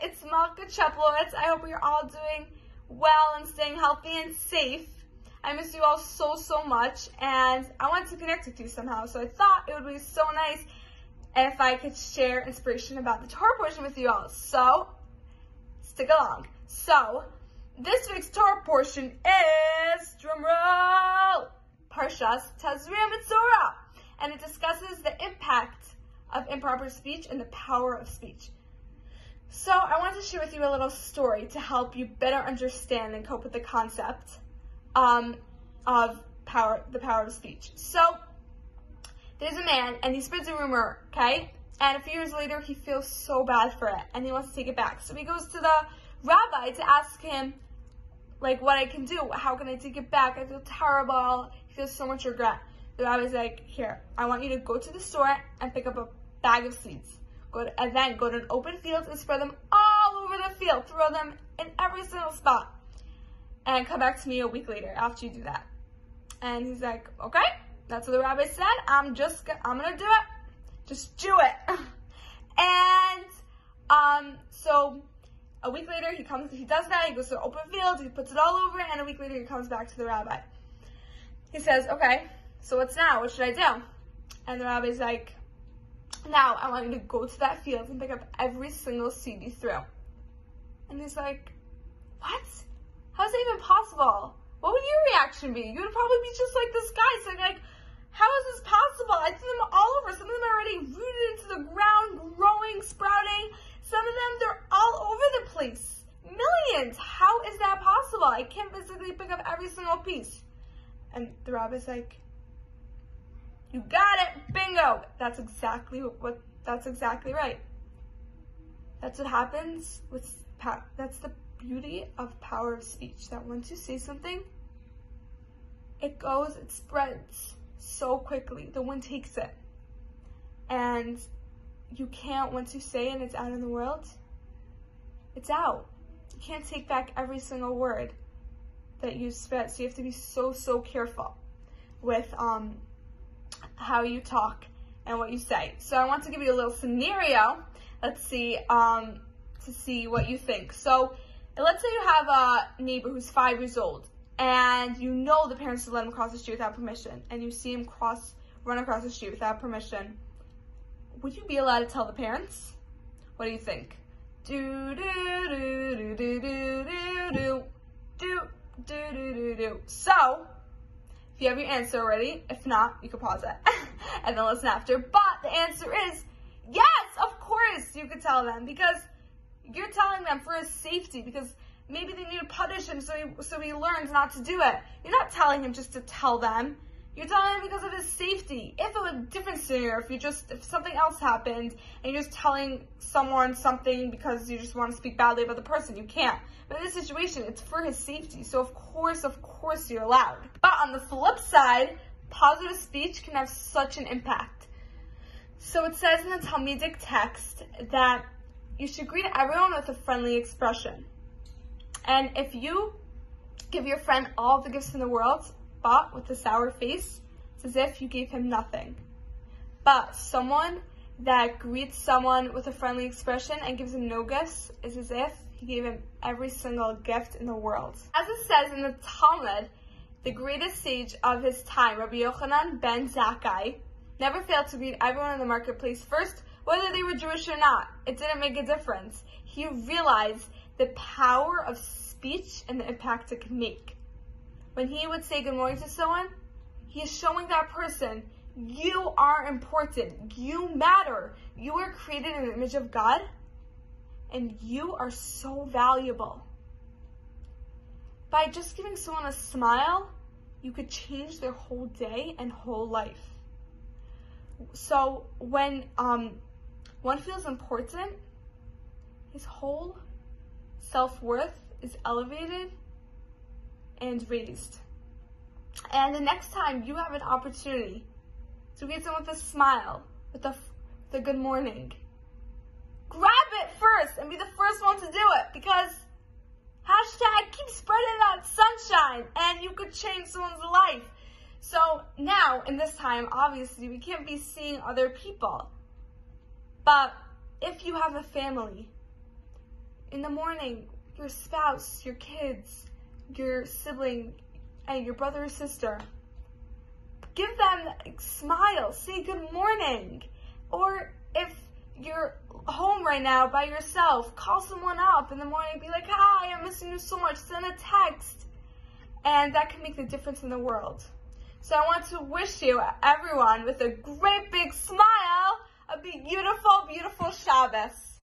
it's Malka Cheplowitz. I hope you're all doing well and staying healthy and safe. I miss you all so much, and I wanted to connect with you somehow, so I thought it would be so nice if I could share inspiration about the Torah portion with you all. So, stick along. So, this week's Torah portion is, drumroll, Parshas Tazria Metzora, and it discusses the impact of improper speech and the power of speech. So I wanted to share with you a little story to help you better understand and cope with the concept of the power of speech. So there's a man and he spreads a rumor, okay? And a few years later he feels so bad for it and he wants to take it back. So he goes to the rabbi to ask him, like, what I can do. How can I take it back? I feel terrible. He feels so much regret. The rabbi's like, here, I want you to go to the store and pick up a bag of seeds. And then go to an open field and spread them all over the field. Throw them in every single spot. And come back to me a week later after you do that. And he's like, okay, that's what the rabbi said. I'm going to do it. Just do it. And so a week later he does that. He goes to an open field. He puts it all over. And a week later he comes back to the rabbi. He says, okay, so what's now? What should I do? And the rabbi's like, now I want you to go to that field and pick up every single seed you threw. And he's like, what? How's that even possible? What would your reaction be? You would probably be just like this guy, saying like, how is this possible? I threw them all over. Some of them are already rooted into the ground, growing, sprouting. Some of them, they're all over the place. Millions. How is that possible? I can't physically pick up every single piece. And the rabbi's like, you got it, bingo. That's exactly right. That's what happens with that's the beauty of power of speech. That once you say something, it spreads so quickly. The wind takes it. And you can't, once you say it and it's out in the world, it's out. You can't take back every single word that you spread. So you have to be so careful with how you talk and what you say. So I want to give you a little scenario. Let's see, to see what you think. So let's say you have a neighbor who's 5 years old and you know the parents will let him cross the street without permission, and you see him run across the street without permission. Would you be allowed to tell the parents? What do you think? So, if you have your answer already, if not, you can pause it and then listen after. But the answer is yes, of course you could tell them, because you're telling them for his safety, because maybe they need to punish him so he learns not to do it. You're not telling him just to tell them. You're telling him because of his safety. If it was a different scenario, if something else happened and you're just telling someone something because you just want to speak badly about the person, you can't. But in this situation, it's for his safety. So of course you're allowed. But on the flip side, positive speech can have such an impact. So it says in the Talmudic text that you should greet everyone with a friendly expression. And if you give your friend all the gifts in the world, but with a sour face, it's as if you gave him nothing. But someone that greets someone with a friendly expression and gives him no gifts is as if he gave him every single gift in the world. As it says in the Talmud, the greatest sage of his time, Rabbi Yochanan ben Zakkai, never failed to greet everyone in the marketplace first, whether they were Jewish or not. It didn't make a difference. He realized the power of speech and the impact it can make. When he would say good morning to someone, he is showing that person, you are important, you matter, you were created in the image of God, and you are so valuable. By just giving someone a smile, you could change their whole day and whole life. So when one feels important, his whole self-worth is elevated and raised. And the next time you have an opportunity to greet someone with a smile, with the good morning, grab it first and be the first one to do it, because keep spreading that sunshine and you could change someone's life. So now, in this time, obviously, we can't be seeing other people. But if you have a family, in the morning, your spouse, your kids, your sibling, and your brother or sister. Give them a smile. Say good morning. Or if you're home right now by yourself, call someone up in the morning. Be like, hi, I'm missing you so much. Send a text. And that can make the difference in the world. So I want to wish you, everyone, with a great big smile, a beautiful, beautiful Shabbos.